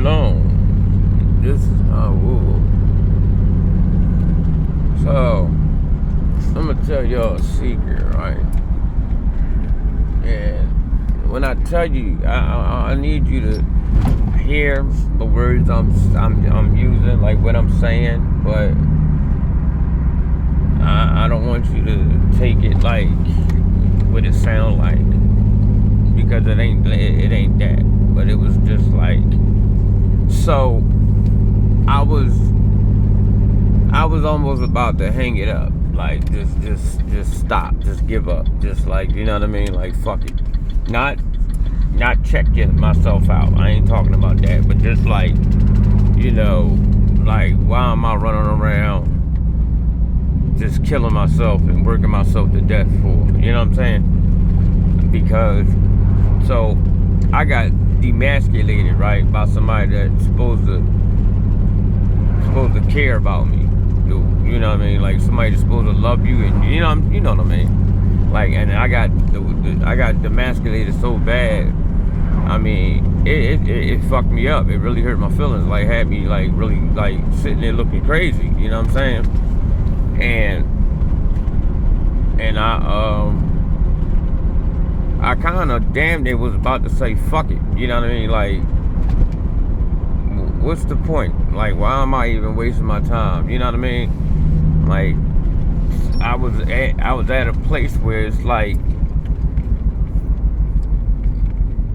Shalom. This is Hawu. So, I'm gonna tell y'all a secret, right? And when I tell you, I need you to hear the words I'm using, like what I'm saying, but I don't want you to take it like what it sound like, because it ain't that. But it was just like, so I was almost about to hang it up, like just stop, just give up, just like, you know what I mean, like fuck it, not checking myself out. I ain't talking about that, but just like, you know, like why am I running around just killing myself and working myself to death for? You know what I'm saying? Because so I got demasculated, right, by somebody that's supposed to care about me. You know what I mean? Like somebody that's supposed to love you, and you know what I mean? Like, and I got demasculated so bad. I mean, it fucked me up. It really hurt my feelings. Like, had me like really like sitting there looking crazy. You know what I'm saying? And I kind of damn near was about to say fuck it. You know what I mean? Like, what's the point? Like, why am I even wasting my time? You know what I mean? Like, I was at a place where it's like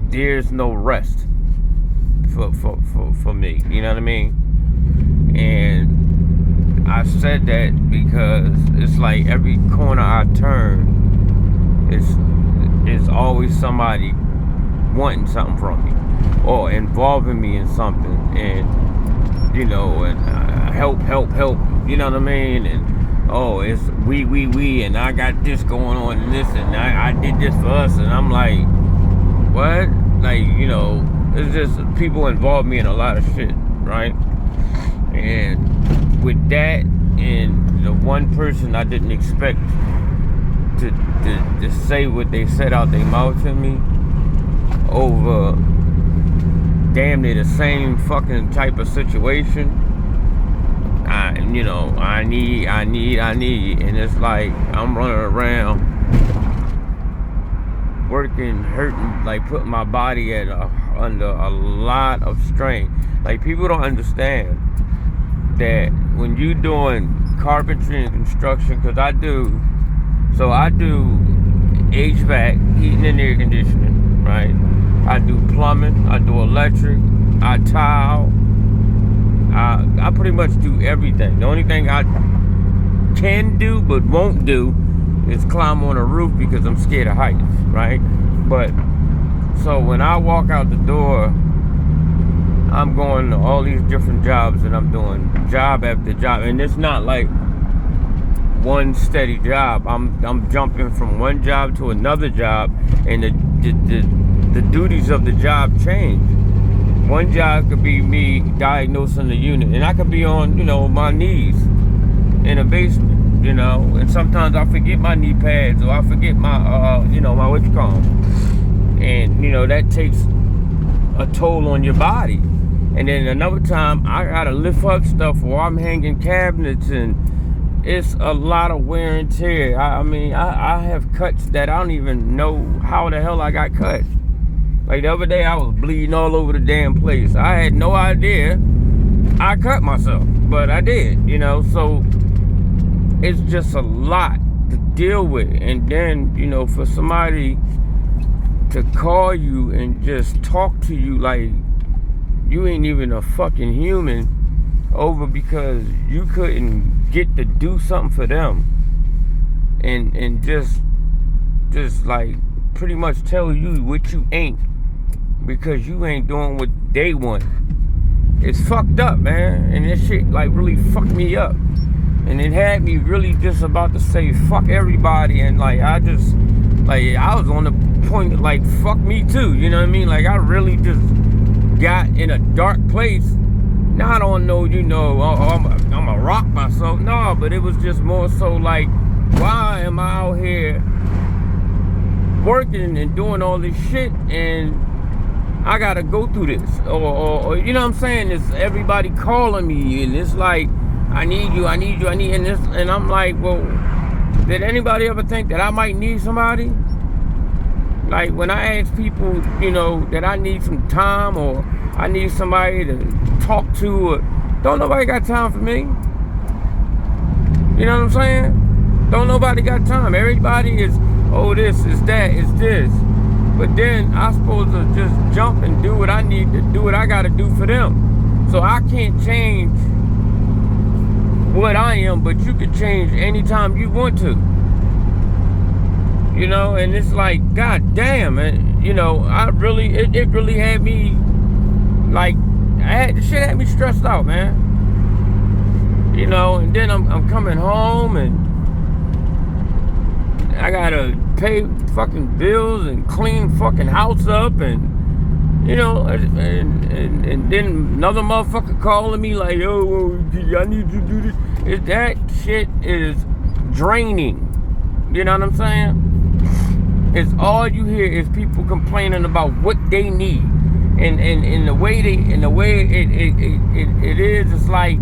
there's no rest for me. You know what I mean? And I said that because it's like every corner I turn, it's always somebody wanting something from me or involving me in something, and you know, and help, you know what I mean? And oh, it's we, and I got this going on and this, and I did this for us, and I'm like, what? Like, you know, it's just people involve me in a lot of shit, right? And with that, and the one person I didn't expect to say what they said out their mouth to me over damn near the same fucking type of situation, you know, I need, and it's like I'm running around working, hurting, like putting my body under a lot of strain. Like, people don't understand that when you doing carpentry and construction, because I do HVAC, heating and air conditioning, right? I do plumbing, I do electric, I tile, I pretty much do everything. The only thing I can do but won't do is climb on a roof because I'm scared of heights, right? But so when I walk out the door, I'm going to all these different jobs, and I'm doing job after job, and it's not like one steady job. I'm jumping from one job to another job, and the duties of the job change. One job could be me diagnosing the unit, and I could be on, you know, my knees in a basement, you know, and sometimes I forget my knee pads, or I forget my you know, my whatchamacallit, and you know, that takes a toll on your body. And then another time I gotta lift up stuff, or I'm hanging cabinets, and it's a lot of wear and tear. I mean, I have cuts that I don't even know how the hell I got cut. Like the other day, I was bleeding all over the damn place. I had no idea I cut myself, but I did, you know. So it's just a lot to deal with. And then, you know, for somebody to call you and just talk to you like you ain't even a fucking human over because you couldn't get to do something for them, and just like pretty much tell you what you ain't because you ain't doing what they want. It's fucked up, man. And this shit like really fucked me up, and it had me really just about to say fuck everybody, and like I was on the point of like fuck me too, you know what I mean? Like I really just got in a dark place. Now I don't know, you know, I'm a rock myself. No, but it was just more so like, why am I out here working and doing all this shit, and I gotta go through this, or you know what I'm saying? It's everybody calling me, and it's like, I need you, and this, and I'm like, well, did anybody ever think that I might need somebody? Like when I ask people, you know, that I need some time or I need somebody to talk to, or, don't nobody got time for me. You know what I'm saying? Don't nobody got time. Everybody is, oh, this is that, is this. But then I'm supposed to just jump and do what I need to do, what I got to do for them. So I can't change what I am, but you can change anytime you want to. You know, and it's like, god damn, man. You know, I really, it really had me, like, the shit had me stressed out, man. You know, and then I'm coming home and I gotta pay fucking bills and clean fucking house up, and you know, and then another motherfucker calling me like, yo, I need you to do this. That shit is draining. You know what I'm saying? It's all you hear is people complaining about what they need, and the way it is, it's like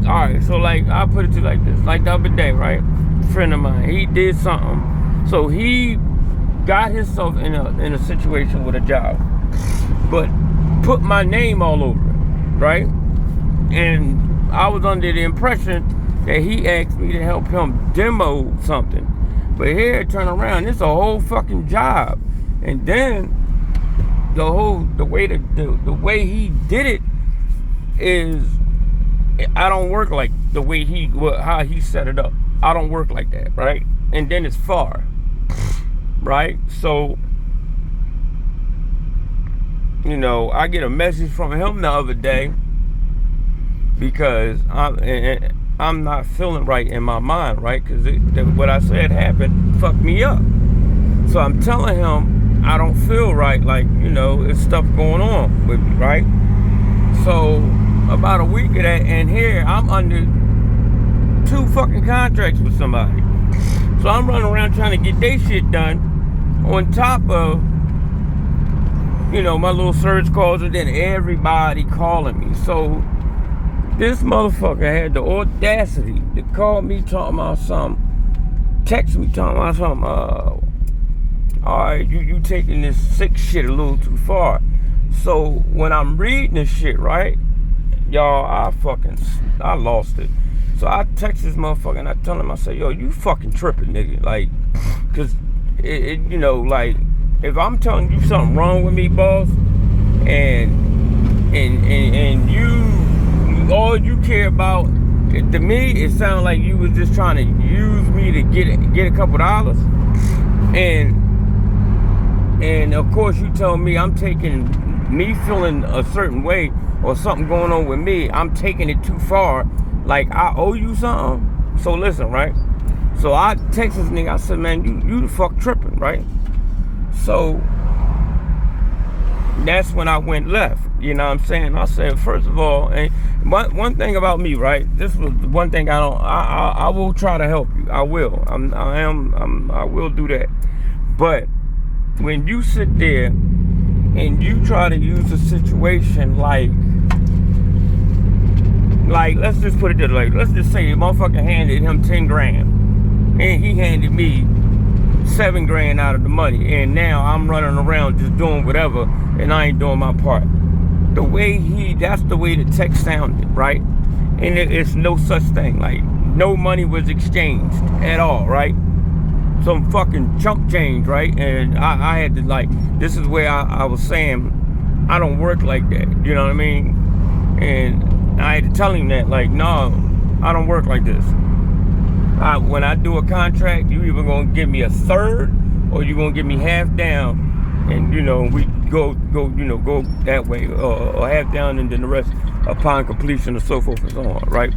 all right. So like, I'll put it to you like this. Like the other day, right? A friend of mine, he did something, so he got himself in a situation with a job, but put my name all over it, right? And I was under the impression that he asked me to help him demo something. But here, turn around, it's a whole fucking job. And then the way way he did it is, I don't work like the way how he set it up. I don't work like that, right? And then it's far, right? So, you know, I get a message from him the other day because I'm not feeling right in my mind, right? Because what I said happened fucked me up. So I'm telling him I don't feel right, like, you know, there's stuff going on with me, right? So about a week of that, and here I'm under 2 fucking contracts with somebody. So I'm running around trying to get their shit done on top of, you know, my little surge calls, and then everybody calling me. So this motherfucker had the audacity to call me talking about something, text me talking about something, all right, you taking this sick shit a little too far. So when I'm reading this shit, right, y'all, I lost it. So I text this motherfucker and I tell him, I say, yo, you fucking tripping, nigga. Like, cause you know, like, if I'm telling you something wrong with me, boss, and you, all you care about, to me, it sounded like you was just trying to use me to get a couple dollars. And of course you tell me I'm taking, me feeling a certain way or something going on with me, I'm taking it too far, like I owe you something. So listen, right? So I text this nigga, I said, man, you the fuck tripping, right? So that's when I went left. You know what I'm saying? I said, first of all, and one thing about me, right? This was the one thing I will try to help you. I will. I will do that. But when you sit there and you try to use a situation like let's just put it this way. Let's just say the motherfucker handed him 10 grand and he handed me 7 grand out of the money, and now I'm running around just doing whatever and I ain't doing my part. That's the way the text sounded, right? And it's no such thing, like no money was exchanged at all, right? Some fucking chump change, right? And I had to, like, this is where I was saying I don't work like that, you know what I mean? And I had to tell him that, like, no, I don't work like this. When I do a contract, you either gonna give me a third or you gonna give me half down, and you know, we go that way, or half down and then the rest upon completion, and so forth and so on, right?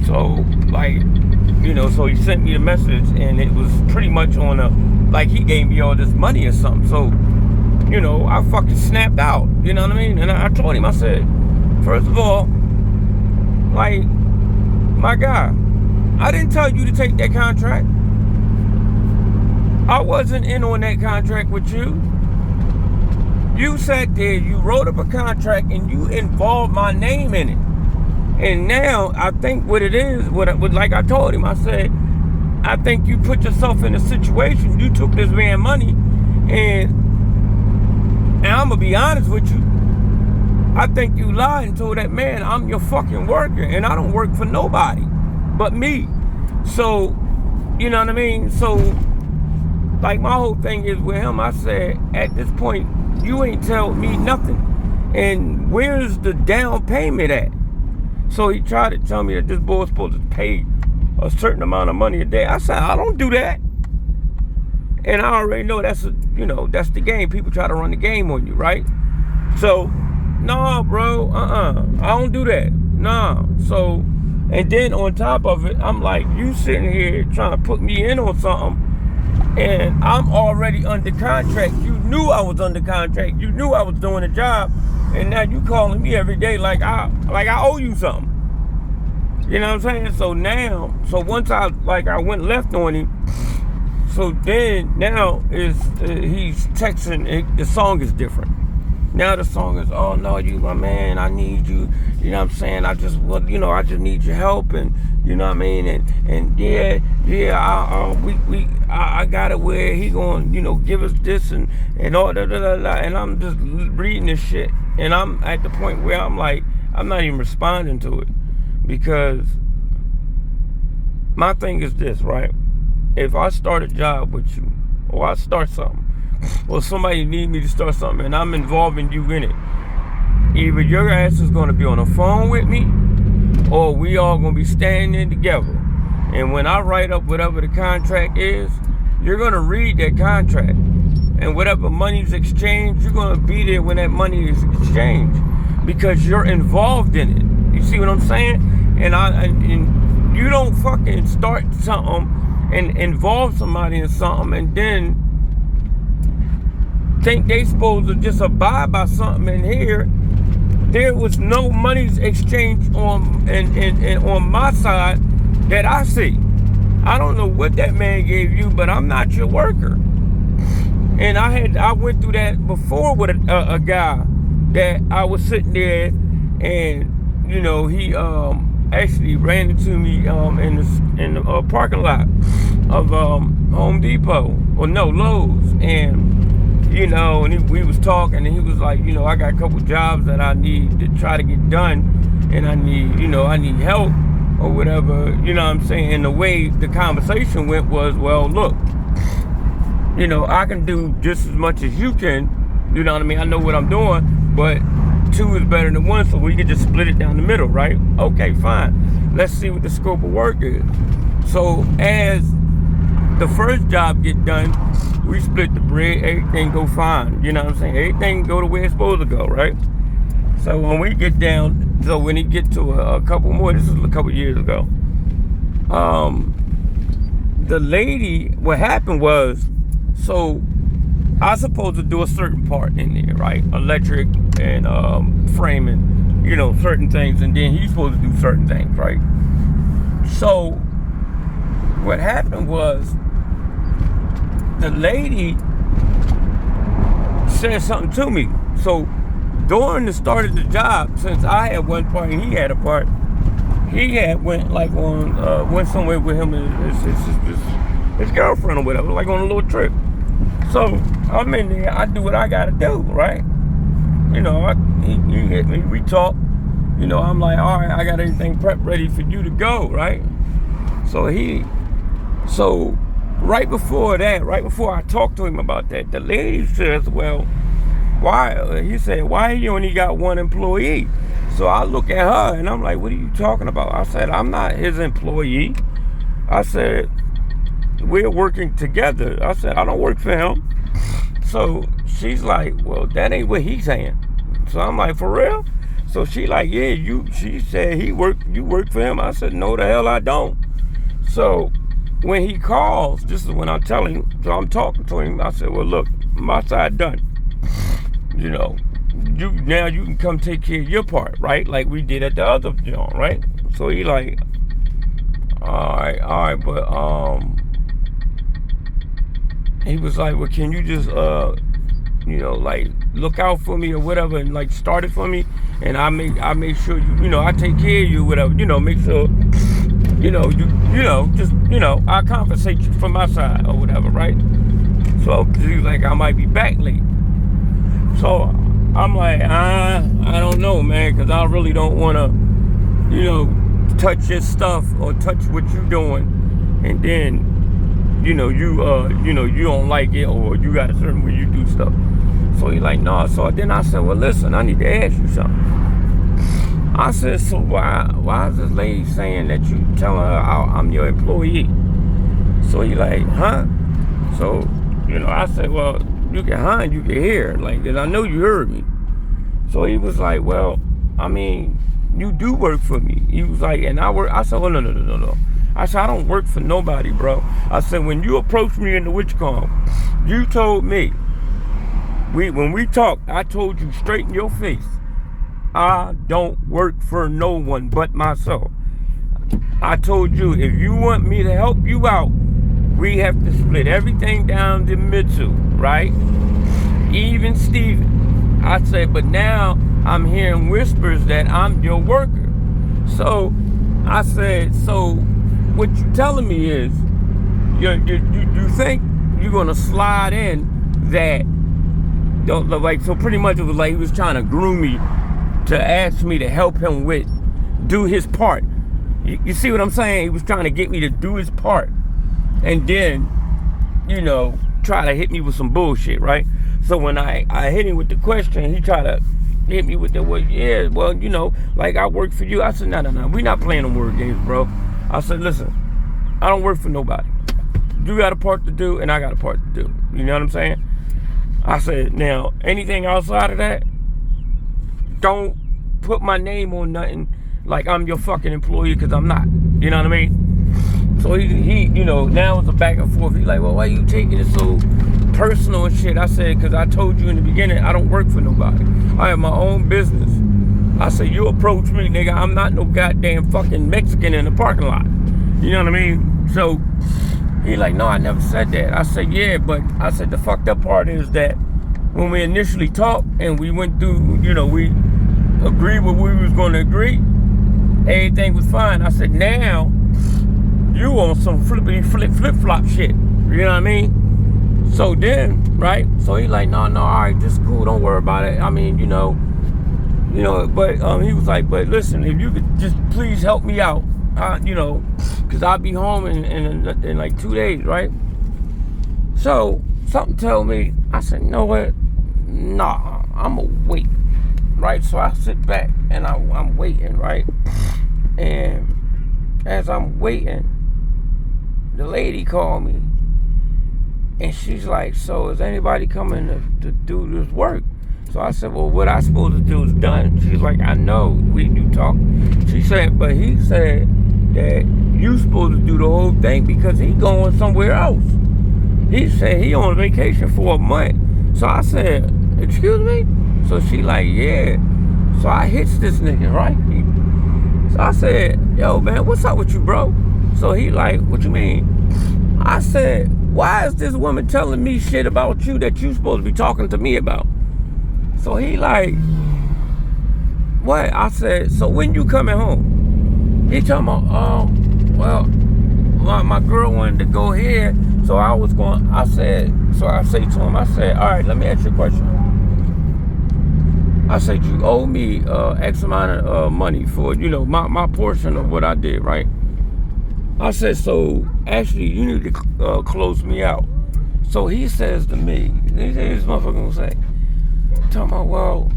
So, like, you know, so he sent me a message and it was pretty much on like he gave me all this money or something. So, you know, I fucking snapped out, you know what I mean? And I told him, I said, first of all, like, my guy, I didn't tell you to take that contract. I wasn't in on that contract with you. You sat there, you wrote up a contract, and you involved my name in it. And now I think what it is, like I told him, I said, I think you put yourself in a situation. You took this man money, and I'm gonna be honest with you. I think you lied and told that man, I'm your fucking worker, and I don't work for nobody but me. So, you know what I mean? So, like, my whole thing is with him, I said, at this point, you ain't tell me nothing. And where's the down payment at? So he tried to tell me that this boy's supposed to pay a certain amount of money a day. I said, I don't do that. And I already know that's the game. People try to run the game on you, right? So, no, bro, I don't do that. Nah. So, and then on top of it, I'm like, you sitting here trying to put me in on something, and I'm already under contract. You knew I was under contract. You knew I was doing a job, and now you calling me every day like I owe you something. You know what I'm saying? So now, once I went left on him, so then now he's texting. The song is different. Now the song is, oh no, you my man, I need you. You know what I'm saying? I just need your help, and you know what I mean. And I got it where he gonna give us this and all that. And I'm just reading this shit, and I'm at the point where I'm like, I'm not even responding to it, because my thing is this, right? If I start a job with you, or I start something, or somebody need me to start something, and I'm involving you in it, either your ass is going to be on the phone with me, or we all going to be standing together. And when I write up whatever the contract is, you're going to read that contract. And whatever money's exchanged, you're going to be there when that money is exchanged, because you're involved in it. You see what I'm saying? And you don't fucking start something and involve somebody in something and then think they supposed to just abide by something in here. There was no money's exchanged on my side that I see. I don't know what that man gave you, but I'm not your worker. And I went through that before with a guy that I was sitting there, and he actually ran into me in the parking lot of Home Depot, or no, Lowe's, and we was talking, and he was like, I got a couple jobs that I need to try to get done, and I need help or whatever, you know what I'm saying? And the way the conversation went was, well, look, I can do just as much as you can, you know what I mean? I know what I'm doing, but 2 is better than 1, so we can just split it down the middle, right? Okay, fine. Let's see what the scope of work is. So as the first job get done, we split the bread, everything go fine. You know what I'm saying? Everything go the way it's supposed to go, right? So when we get down, when he get to a couple more, this is a couple years ago, the lady, what happened was, so I was supposed to do a certain part in there, right? Electric and framing, certain things, and then he's supposed to do certain things, right? So what happened was, the lady said something to me. So during the start of the job, since I had one part and he had a part, he had went somewhere with him and his girlfriend or whatever, like on a little trip. So I'm in there, I do what I gotta do, right? He hit me, we talk. I'm like, all right, I got everything prepped ready for you to go, right? So right before I talked to him about that, the lady says, well, why? He said, why you only got 1 employee? So I look at her and I'm like, what are you talking about? I said, I'm not his employee. I said, we're working together. I said, I don't work for him. So she's like, well, that ain't what he's saying. So I'm like, for real? So she like, yeah, she said you work for him. I said, no, the hell I don't. So when he calls, this is when I'm telling him, so I'm talking to him, I said, well, look, my side done. Now you can come take care of your part, right? Like we did at the other joint, right? So he like, all right, but he was like, well, can you just like look out for me or whatever, and like start it for me, and I make sure I take care of you, whatever, make sure, I compensate you from my side or whatever, right? So he's like, I might be back late. So I'm like, I don't know, man, because I really don't want to, touch your stuff or touch what you're doing, and then, you don't like it, or you got a certain way you do stuff. So he's like, no. So then I said, well, listen, I need to ask you something. I said, so why is this lady saying that you telling her I'm your employee? So he like, huh? So, I said, well, you can and you can hear. Like, and I know you heard me. So he was like, well, I mean, you do work for me. He was like, and I work. I said, well, no. I said, I don't work for nobody, bro. I said, when you approached me in the WitchCon, you told me, when we talked, I told you straight in your face, I don't work for no one but myself. I told you, if you want me to help you out, we have to split everything down the middle, right? Even Steven. I said, but now I'm hearing whispers that I'm your worker. So I said, so what you telling me is, you think you're gonna slide in that, like, so pretty much it was like he was trying to groom me to ask me to help him do his part. You see what I'm saying? He was trying to get me to do his part, and then, try to hit me with some bullshit, right? So when I hit him with the question, he tried to hit me with the, like, I work for you. I said, no, we not playing them word games, bro. I said, listen, I don't work for nobody. You got a part to do, and I got a part to do. You know what I'm saying? I said, now, anything outside of that, don't put my name on nothing like I'm your fucking employee, because I'm not. You know what I mean? So he now it's a back and forth. He's like, well, why you taking it so personal and shit? I said, because I told you in the beginning, I don't work for nobody. I have my own business. I said, you approach me, nigga. I'm not no goddamn fucking Mexican in the parking lot. You know what I mean? So he like, no, I never said that. I said, yeah, but I said, the fucked up part is that when we initially talked and we went through, we agreed what we was going to agree, everything was fine. I said, now you on some flip-flop shit. You know what I mean? So then, right? So he like, no, all right, this is cool. Don't worry about it. I mean, but he was like, but listen, if you could just please help me out, because I'll be home in like 2 days, right? So something told me, I said, you know what? Nah, I'm going to wait, right? So I sit back and I'm waiting, right? And as I'm waiting, the lady called me, and she's like, so is anybody coming to do this work? So I said, well, what I supposed to do is done. She's like, I know, we do talk. She said, but he said that you supposed to do the whole thing because he going somewhere else. He said he on vacation for a month. So I said, excuse me? So she like, yeah. So I hits this nigga, right? So I said, yo, man, what's up with you, bro? So he like, what you mean? I said, why is this woman telling me shit about you that you supposed to be talking to me about? So he like, what? I said, so when you coming home? He talking about, well, my girl wanted to go here, so I was going, I say to him, I said, all right, let me ask you a question. I said, you owe me X amount of money for, my portion of what I did, right? I said, so actually, you need to close me out. So he says to me, this motherfucker gonna say, talking about, well,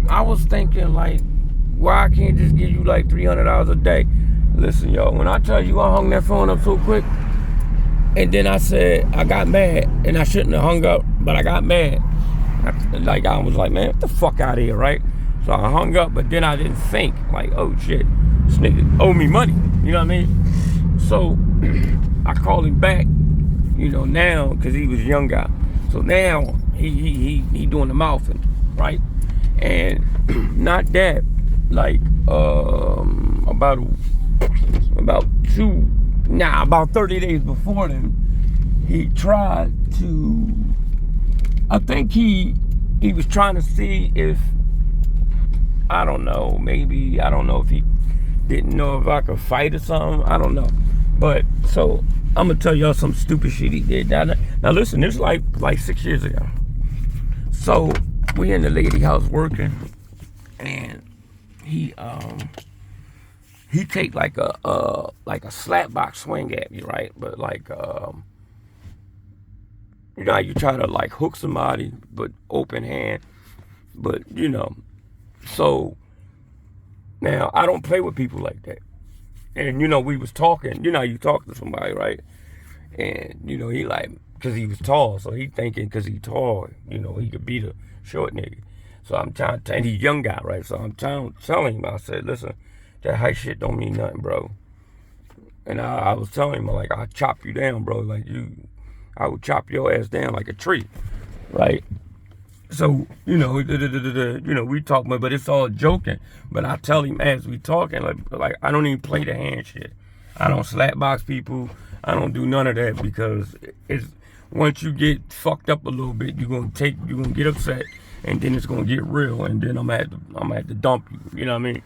I was thinking, like, why I can't just give you like $300 a day? Listen, y'all, when I tell you I hung that phone up so quick, and then I said I got mad, and I shouldn't have hung up, but I got mad. I was like, man, get the fuck out of here, right? So I hung up, but then I didn't think, like, oh shit, this nigga owe me money. You know what I mean? So I called him back, now, because he was a young guy. So now he doing the mouthing, right? And not that, like, about 30 days before then, he tried to, I think he he was trying to see if, I don't know, maybe, I don't know if he didn't know if I could fight or something. I don't know. But, so, I'm going to tell y'all some stupid shit he did. Now listen, this was like 6 years ago. So, we in the lady house working, and he take like a slap box swing at me, right? But like, you know, you try to like hook somebody, but open hand. But, you know, so now I don't play with people like that. And, you know, we was talking, you know, you talk to somebody, right? And, you know, he like, because he was tall, so he thinking because he tall, you know, he could beat a short nigga. So I'm trying to, and he young guy, right? So I'm telling him, I said, listen, that height shit don't mean nothing, bro. And I was telling him, like, I'll chop you down, bro. Like, I would chop your ass down like a tree, right? So, you know, we talk, but it's all joking. But I tell him as we talking, like I don't even play the hand shit. I don't slap box people. I don't do none of that because it's once you get fucked up a little bit, you're gonna get upset, and then it's gonna get real, and then I'm gonna have to dump you. You know what I mean?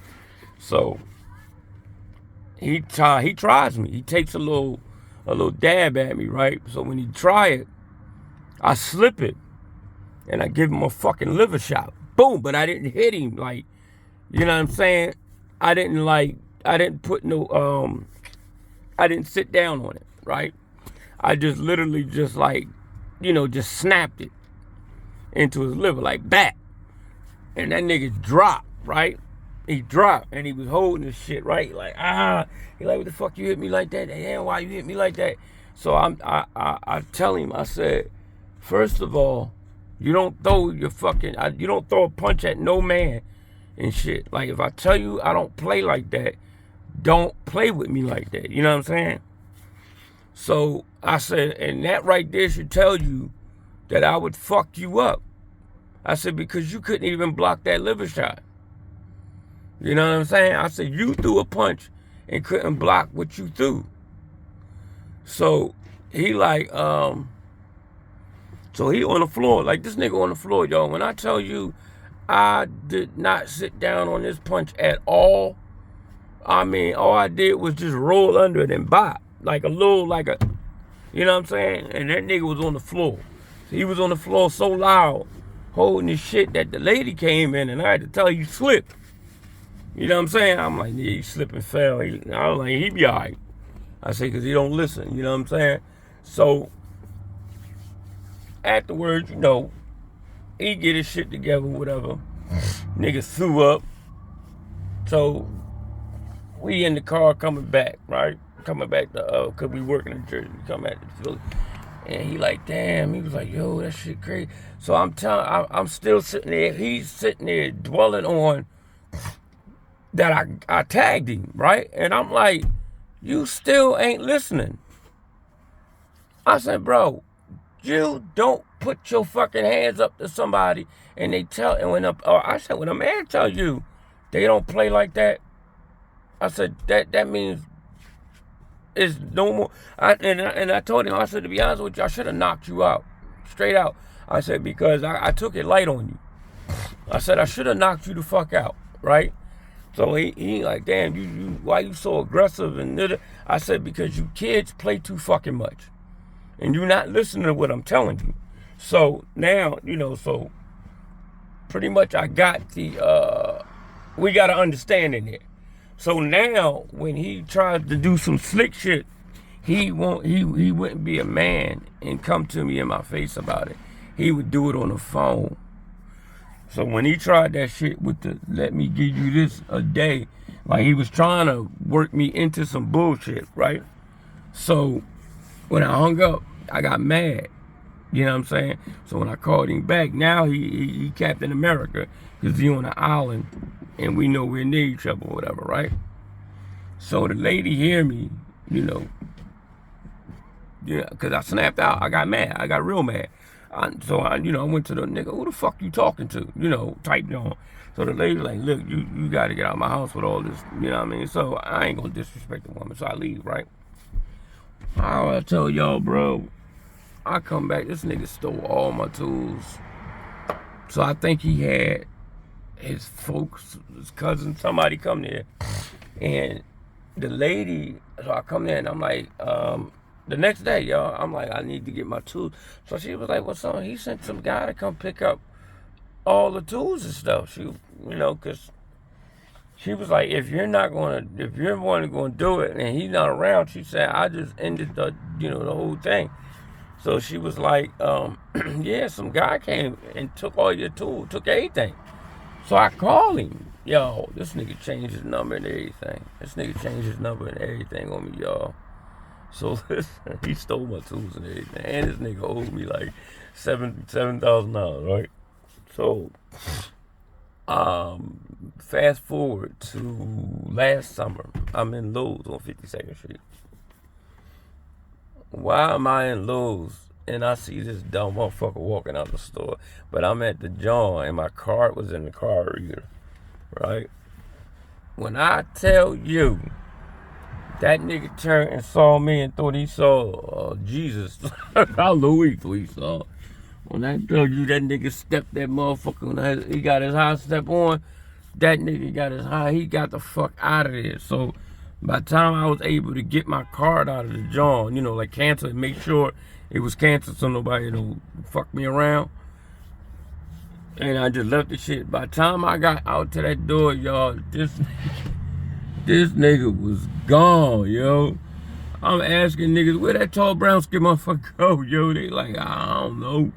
So he tries me. He takes a little dab at me, right? So when he try it, I slip it. And I give him a fucking liver shot. Boom, but I didn't hit him, like, you know what I'm saying? I didn't put no, I didn't sit down on it, right? I just literally just like, you know, just snapped it into his liver, like, bat. And that nigga dropped, right? He dropped, and he was holding his shit, right? Like, he like, what the fuck you hit me like that? Damn, why you hit me like that? So I tell him, I said, first of all, you don't throw a punch at no man and shit. Like, if I tell you I don't play like that, don't play with me like that. You know what I'm saying? So I said, and that right there should tell you that I would fuck you up. I said, because you couldn't even block that liver shot. You know what I'm saying? I said, you threw a punch and couldn't block what you threw. So he like, so he on the floor, like this nigga on the floor, y'all. When I tell you I did not sit down on this punch at all, I mean, all I did was just roll under it and bop. Like a little, you know what I'm saying? And that nigga was on the floor. So he was on the floor so loud, holding his shit, that the lady came in and I had to tell her, you slipped. You know what I'm saying? I'm like, yeah, he slipped and fell. I was like, he be all right. I say, because he don't listen. You know what I'm saying? So afterwards, you know, he get his shit together, whatever. Nigga threw up. So we in the car coming back, right? Coming back to, cause we working in Jersey, we come back to Philly. And he like, damn, he was like, yo, that shit crazy. So I'm still sitting there, he's sitting there dwelling on that I tagged him, right? And I'm like, you still ain't listening. I said, bro, you don't put your fucking hands up to somebody and they tell, and when a man tell you they don't play like that, I said, that means it's no more. And I told him, I said, to be honest with you, I should have knocked you out, straight out. I said, because I took it light on you. I said, I should have knocked you the fuck out, right? So he like, damn, you why you so aggressive? And I said, because you kids play too fucking much. And you're not listening to what I'm telling you. So now, you know, so pretty much I got we got an understanding there. So now when he tries to do some slick shit, he wouldn't be a man and come to me in my face about it. He would do it on the phone. So when he tried that shit with the let me give you this a day, like he was trying to work me into some bullshit, right? So when I hung up, I got mad. You know what I'm saying? So when I called him back, now he Captain America, because he on an island and we know we're near each other or whatever, right? So the lady hear me, you know, because I snapped out. I got mad. I got real mad. So I went to the nigga, who the fuck you talking to? You know, typed on. So the lady like, look, you got to get out of my house with all this, you know what I mean? So I ain't going to disrespect the woman, so I leave, right? I tell y'all, bro, I come back, this nigga stole all my tools. So I think he had his folks, his cousin, somebody come there. And the lady, so I come there and I'm like, the next day, y'all, I'm like, I need to get my tools. So she was like, what's on? He sent some guy to come pick up all the tools and stuff. She, because she was like, if you're one going to do it and he's not around, she said, I just ended the whole thing. So she was like, yeah, some guy came and took all your tools, took everything. So I called him. Yo, this nigga changed his number and everything. On me, y'all. So listen, he stole my tools and everything. And this nigga owed me like $7,000, right? So, fast forward to last summer. I'm in Lowe's on 52nd Street. Why am I in Lowe's and I see this dumb motherfucker walking out the store? But I'm at the John and my card was in the car reader, right? When I tell you that nigga turned and saw me and thought he saw Jesus, I don't know what he saw. When I tell you that nigga stepped that motherfucker, when he got his high step on, that nigga he got the fuck out of there. So by the time I was able to get my card out of the John, like cancel it, make sure it was canceled so nobody don't fuck me around. And I just left the shit. By the time I got out to that door, y'all, this nigga was gone, yo. I'm asking niggas, where that tall brown skin motherfucker go, yo? They like, I don't know.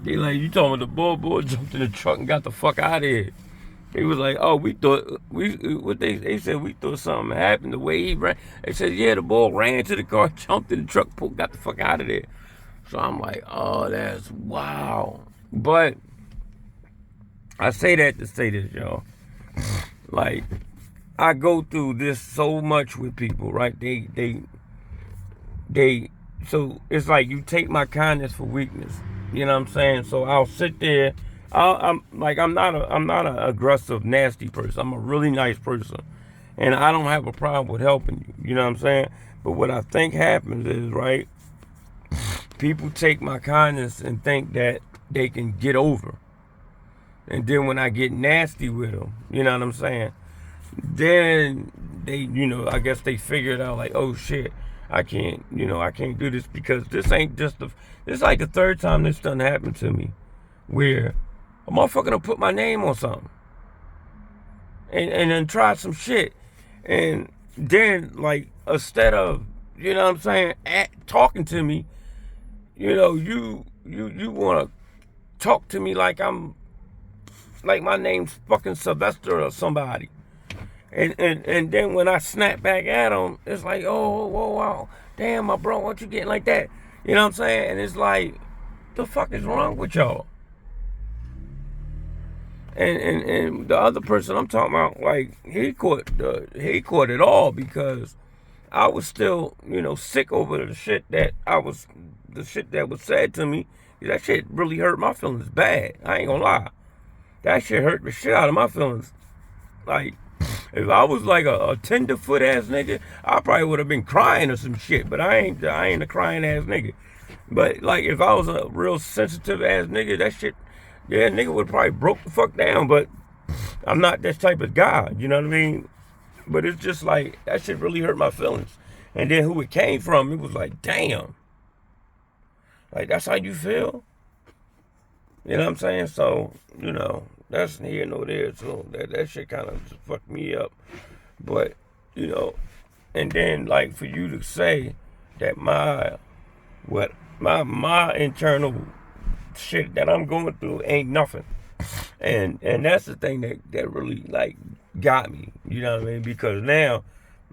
They like, you talking about the boy jumped in the truck and got the fuck out of here. They was like, oh, they said we thought something happened the way he ran. They said, yeah, the boy ran to the car, jumped in the truck, got the fuck out of there. So I'm like, oh, that's wow. But I say that to say this, y'all. Like, I go through this so much with people, right? So it's like you take my kindness for weakness. You know what I'm saying? So I'll sit there. I'm not an aggressive, nasty person. I'm a really nice person, and I don't have a problem with helping you. You know what I'm saying? But what I think happens is, right, people take my kindness and think that they can get over, and then when I get nasty with them, you know what I'm saying? Then they, I guess they figure it out like, oh shit, I can't do this because this ain't just this is like the third time this done happened to me, where a motherfucker done put my name on something and then try some shit. And then, like, instead of, talking to me, you want to talk to me like I'm, like my name's fucking Sylvester or somebody. And then when I snap back at them, it's like, oh, whoa, wow, damn, my bro, what you getting like that? You know what I'm saying? And it's like, the fuck is wrong with y'all? And the other person I'm talking about, like, he caught it all because I was still, sick over the shit that was said to me. That shit really hurt my feelings bad. I ain't gonna lie. That shit hurt the shit out of my feelings. Like, if I was like a tenderfoot ass nigga, I probably would have been crying or some shit. But I ain't a crying ass nigga. But like, if I was a real sensitive ass nigga, that shit, yeah, nigga would probably broke the fuck down. But I'm not that type of guy. You know what I mean? But it's just like, that shit really hurt my feelings. And then who it came from, it was like, damn. Like, that's how you feel? You know what I'm saying? So, that's neither nor there. So that shit kind of just fucked me up. But, and then, like, for you to say that my internal shit that I'm going through ain't nothing. And that's the thing that really, like, got me. You know what I mean? Because now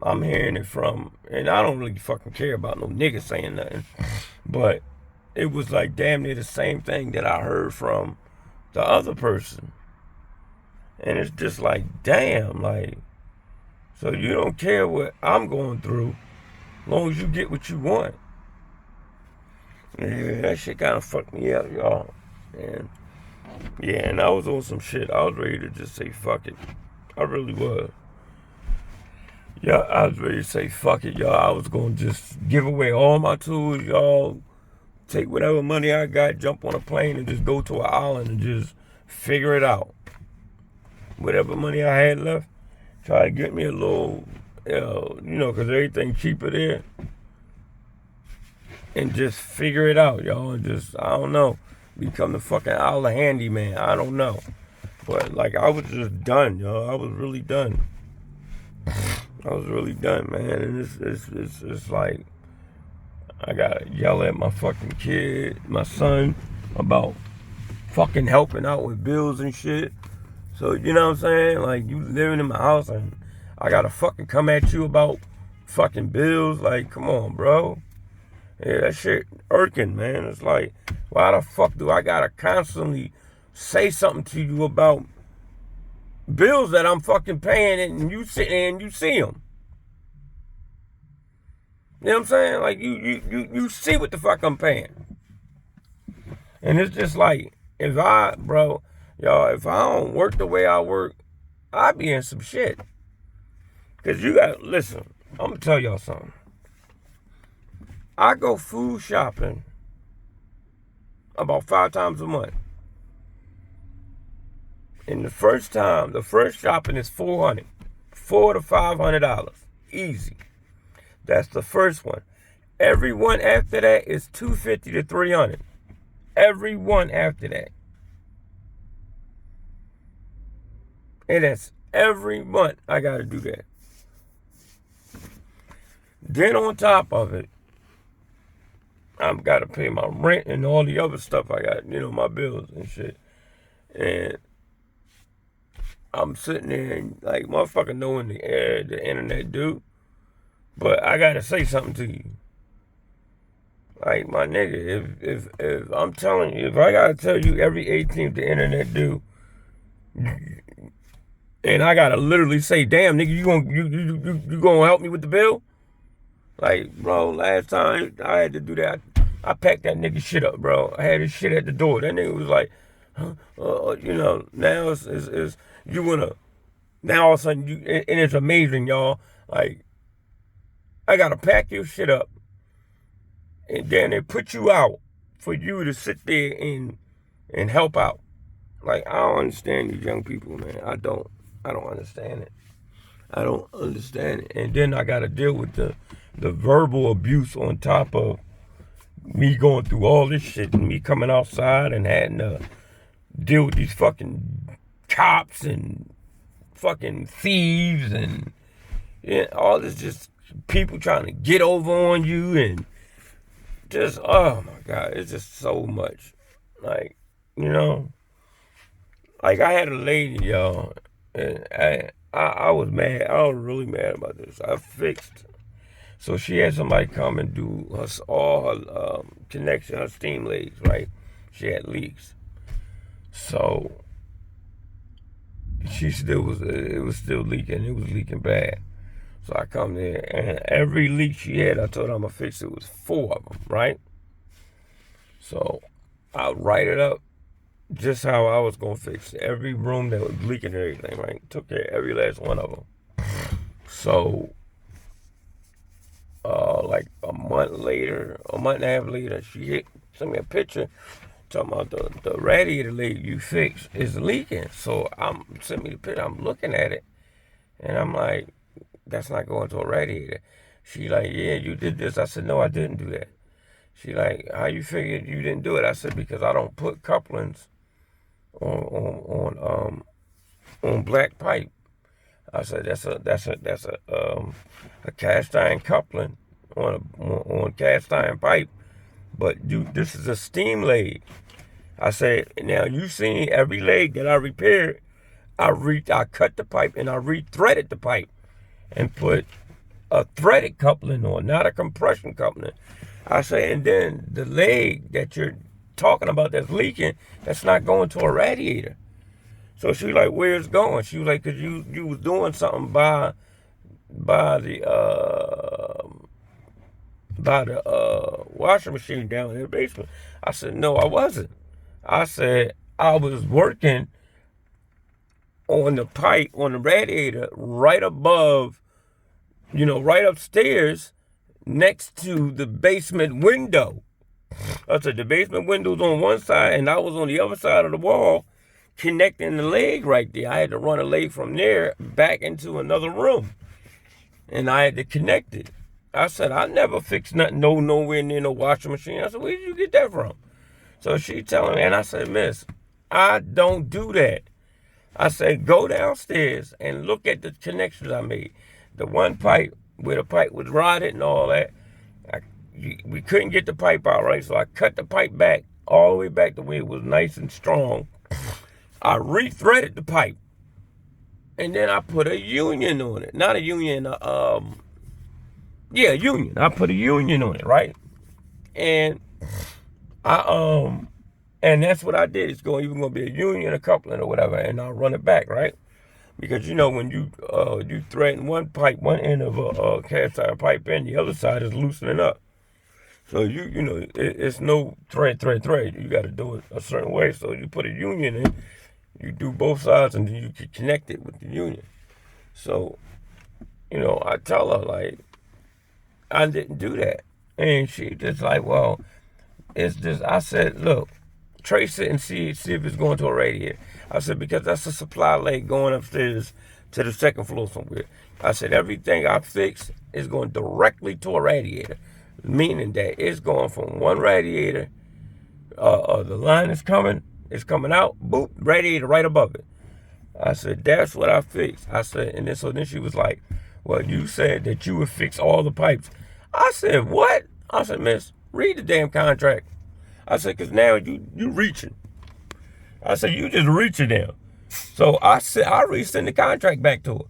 I'm hearing it from, and I don't really fucking care about no nigga saying nothing. But it was like damn near the same thing that I heard from the other person. And it's just like, damn, like, so you don't care what I'm going through as long as you get what you want. Yeah, that shit kind of fucked me up, y'all. And yeah, and I was on some shit. I was ready to just say fuck it. I really was. Yeah, I was ready to say fuck it, y'all. I was going to just give away all my tools, y'all. take whatever money I got, jump on a plane, and just go to an island and just figure it out. Whatever money I had left, try to get me a little, because everything cheaper there. And just figure it out, y'all. And just, I don't know, become the fucking island handyman. I don't know. But, like, I was just done, y'all. I was really done. I was really done, man. And it's like, I gotta yell at my fucking kid, my son, about fucking helping out with bills and shit. So, you know what I'm saying? Like, you living in my house and I gotta fucking come at you about fucking bills. Like, come on, bro. Yeah, that shit irking, man. It's like, why the fuck do I gotta constantly say something to you about bills that I'm fucking paying and you sit there and you see them? You know what I'm saying? Like, you see what the fuck I'm paying. And it's just like, if I don't work the way I work, I be in some shit. Because you got, listen, I'm going to tell y'all something. I go food shopping about 5 times a month. And the first shopping is $400 to $500. Easy. That's the first one. Every one after that is $250 to $300. Every one after that. And that's every month I got to do that. Then on top of it, I've got to pay my rent and all the other stuff I got, my bills and shit. And I'm sitting there and, like, motherfucker knowing the internet do. But I got to say something to you. Like, my nigga, if I'm telling you, if I got to tell you every 18th the internet do, and I got to literally say, damn, nigga, you gonna help me with the bill? Like, bro, last time I had to do that, I packed that nigga shit up, bro. I had his shit at the door. That nigga was like, now it's you wanna, now all of a sudden, and it's amazing, y'all. Like, I gotta pack your shit up, and then they put you out for you to sit there and help out. Like, I don't understand these young people, man. I don't understand it. I don't understand it. And then I gotta deal with the verbal abuse on top of me going through all this shit and me coming outside and having to deal with these fucking cops and fucking thieves and all this, just people trying to get over on you, and just, oh my God, it's just so much. Like, like, I had a lady, y'all, and I was mad. I was really mad about this. I fixed. So she had somebody come and do all her connection, her steam leaks, right? She had leaks. So it was still leaking. It was leaking bad. So I come there, and every leak she had, I told her I'm going to fix it. It was 4 of them, right? So I write it up just how I was going to fix every room that was leaking and everything, right? Took care of every last one of them. So, like a month and a half later, she sent me a picture talking about the radiator leak you fixed is leaking. So sent me the picture. I'm looking at it, and I'm like, that's not going to a radiator. She like, yeah, you did this. I said, no, I didn't do that. She like, how you figured you didn't do it? I said, because I don't put couplings on black pipe. I said, that's a cast iron coupling on cast iron pipe, but this is a steam leg. I said, now you seen every leg that I repaired. I cut the pipe and I re-threaded the pipe and put a threaded coupling on, not a compression coupling. I say, and then the leg that you're talking about that's leaking, that's not going to a radiator. So she like, where's it going? She was like, cause you was doing something by the washing machine down in the basement. I said, no, I wasn't. I said, I was working on the pipe, on the radiator, right above, right upstairs, next to the basement window. I said, the basement window's on one side, and I was on the other side of the wall, connecting the leg right there. I had to run a leg from there back into another room, and I had to connect it. I said, I never fixed nothing, nowhere near no washing machine. I said, where did you get that from? So she telling me, and I said, miss, I don't do that. I said, go downstairs and look at the connections I made. The one pipe, where the pipe was rotted and all that, we couldn't get the pipe out right, so I cut the pipe back, all the way back the way it was nice and strong. I re-threaded the pipe, and then I put a union on it. Not a union, union. I put a union on it, right? And and that's what I did. It's even gonna be a union, a coupling, or whatever, and I'll run it back, right? Because when you thread one pipe, one end of a cast iron pipe in, the other side is loosening up. So it's no thread. You got to do it a certain way. So you put a union in, you do both sides, and then you can connect it with the union. So, I tell her, like, I didn't do that. And she just like, well, it's just, I said, look, trace it and see if it's going to a radiator. I said, because that's a supply leg going upstairs to the second floor somewhere. I said, everything I fix is going directly to a radiator, meaning that it's going from one radiator, the line is coming out, boop, radiator right above it. I said, that's what I fixed. I said, and then she was like, well, you said that you would fix all the pipes. I said, what? I said, miss, read the damn contract. I said, because now you reaching. I said, you just reaching now. So I said, I resend the contract back to her.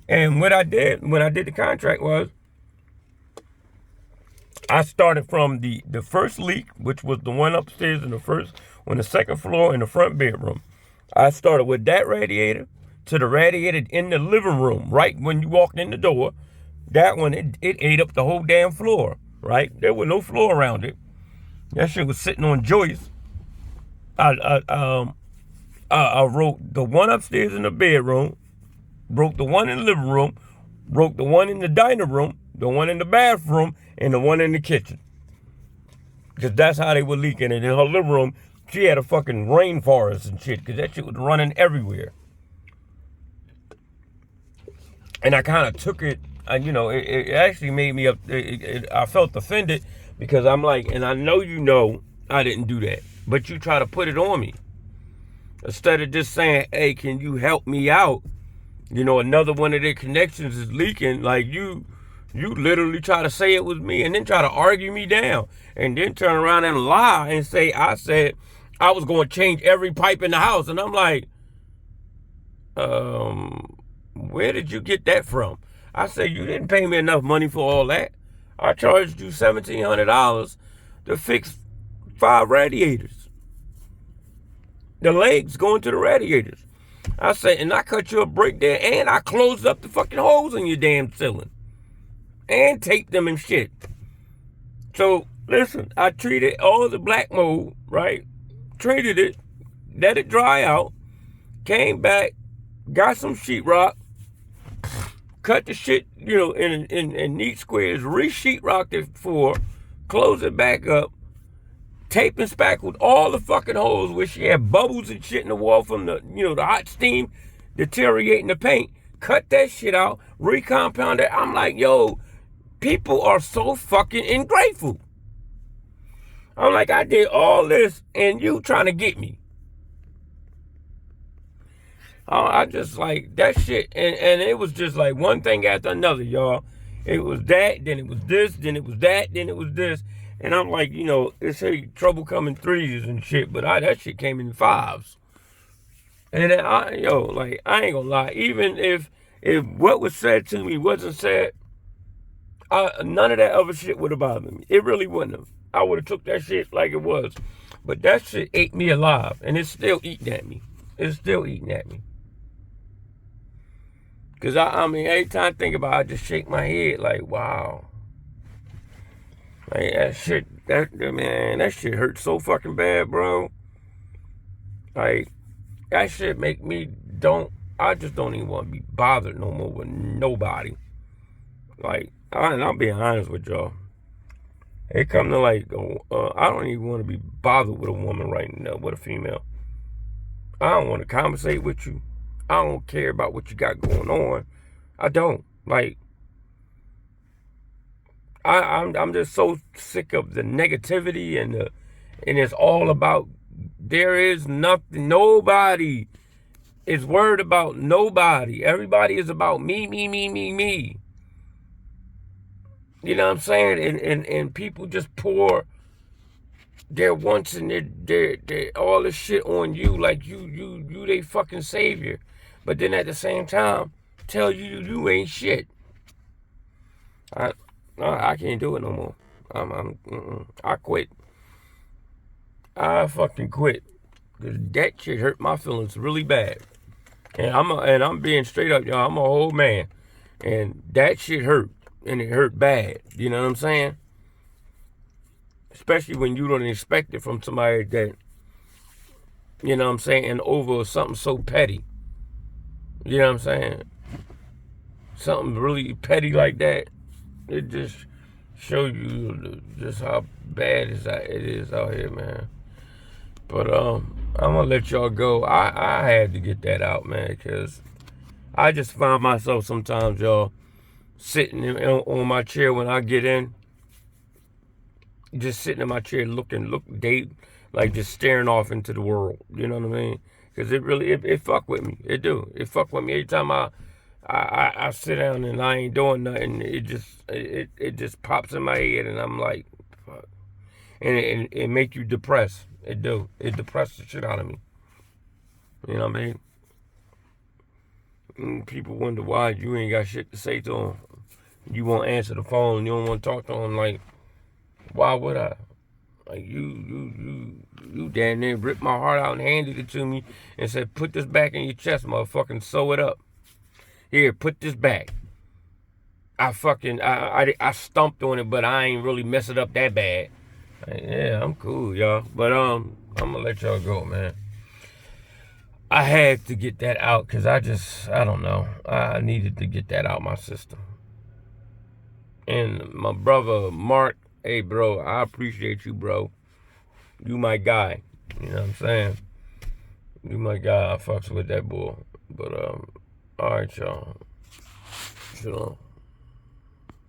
And what I did when I did the contract was, I started from the first leak, which was the one upstairs on the second floor in the front bedroom. I started with that radiator to the radiator in the living room, right when you walked in the door. That one, it ate up the whole damn floor, right? There was no floor around it. That shit was sitting on joists. I wrote the one upstairs in the bedroom, broke the one in the living room, broke the one in the dining room, the one in the bathroom, and the one in the kitchen. Because that's how they were leaking. And in her living room, she had a fucking rainforest and shit, because that shit was running everywhere. And I kind of took it, it actually made me, I felt offended, because I'm like, and I know I didn't do that, but you try to put it on me. Instead of just saying, hey, can you help me out? Another one of their connections is leaking. Like, you literally try to say it was me and then try to argue me down and then turn around and lie and say I said I was going to change every pipe in the house. And I'm like, where did you get that from? I said, you didn't pay me enough money for all that. I charged you $1,700 to fix 5 radiators. The legs going to the radiators. I said, and I cut you a break there, and I closed up the fucking holes in your damn ceiling. And taped them and shit. So, listen, I treated all the black mold, right? Treated it, let it dry out, came back, got some sheetrock, cut the shit, in neat squares, re-sheetrocked it closed it back up, tape and spackled all the fucking holes where she had bubbles and shit in the wall from the hot steam deteriorating the paint. Cut that shit out, recompound it. I'm like, yo, people are so fucking ungrateful. I'm like, I did all this and you trying to get me. I just like that shit. And it was just like one thing after another, y'all. It was that, then it was this, then it was that, then it was this. And I'm like, it's trouble coming 3s and shit, but that shit came in 5s. And then I ain't gonna lie. Even if what was said to me wasn't said, none of that other shit would have bothered me. It really wouldn't have. I would have took that shit like it was. But that shit ate me alive, and it's still eating at me. It's still eating at me. Because, I mean, every time I think about it, I just shake my head like, wow. Like, that shit hurt so fucking bad, bro. Like, that shit make me I just don't even want to be bothered no more with nobody. Like, I'm being honest with y'all. It come to like, I don't even want to be bothered with a woman right now, with a female. I don't want to conversate with you. I don't care about what you got going on. I don't. Like, I'm just so sick of the negativity and it's all about, there is nothing, nobody is worried about nobody. Everybody is about me, me, me, me, me. You know what I'm saying? And people just pour their wants and their all this shit on you, like you they fucking savior. But then at the same time, tell you ain't shit. I can't do it no more. I quit. I fucking quit. Cause that shit hurt my feelings really bad. And I'm being straight up, y'all. I'm a whole man, and that shit hurt, and it hurt bad. You know what I'm saying? Especially when you don't expect it from somebody that, you know what I'm saying, and over something so petty. You know what I'm saying? Something really petty like that. It just shows you just how bad it is out here, man. But I'm gonna let y'all go. I had to get that out, man, because I just find myself sometimes, y'all, sitting on my chair when I get in, just sitting in my chair like just staring off into the world. You know what I mean? Because it fuck with me. It do. It fuck with me every time I sit down and I ain't doing nothing. It just pops in my head and I'm like, fuck. And it make you depressed. It do. It depresses the shit out of me. You know what I mean? And people wonder why you ain't got shit to say to them. You won't answer the phone. You don't want to talk to them. Like, why would I? Like, you damn near ripped my heart out and handed it to me and said, put this back in your chest, motherfucker, and sew it up. Here, put this back. I stumped on it, but I ain't really mess it up that bad. Like, yeah, I'm cool, y'all. But I'm gonna let y'all go, man. I had to get that out because I don't know. I needed to get that out my system. And my brother Mark, hey bro, I appreciate you, bro. You my guy. You know what I'm saying? You my guy. I fucks with that bull. But all right, y'all. Shalom.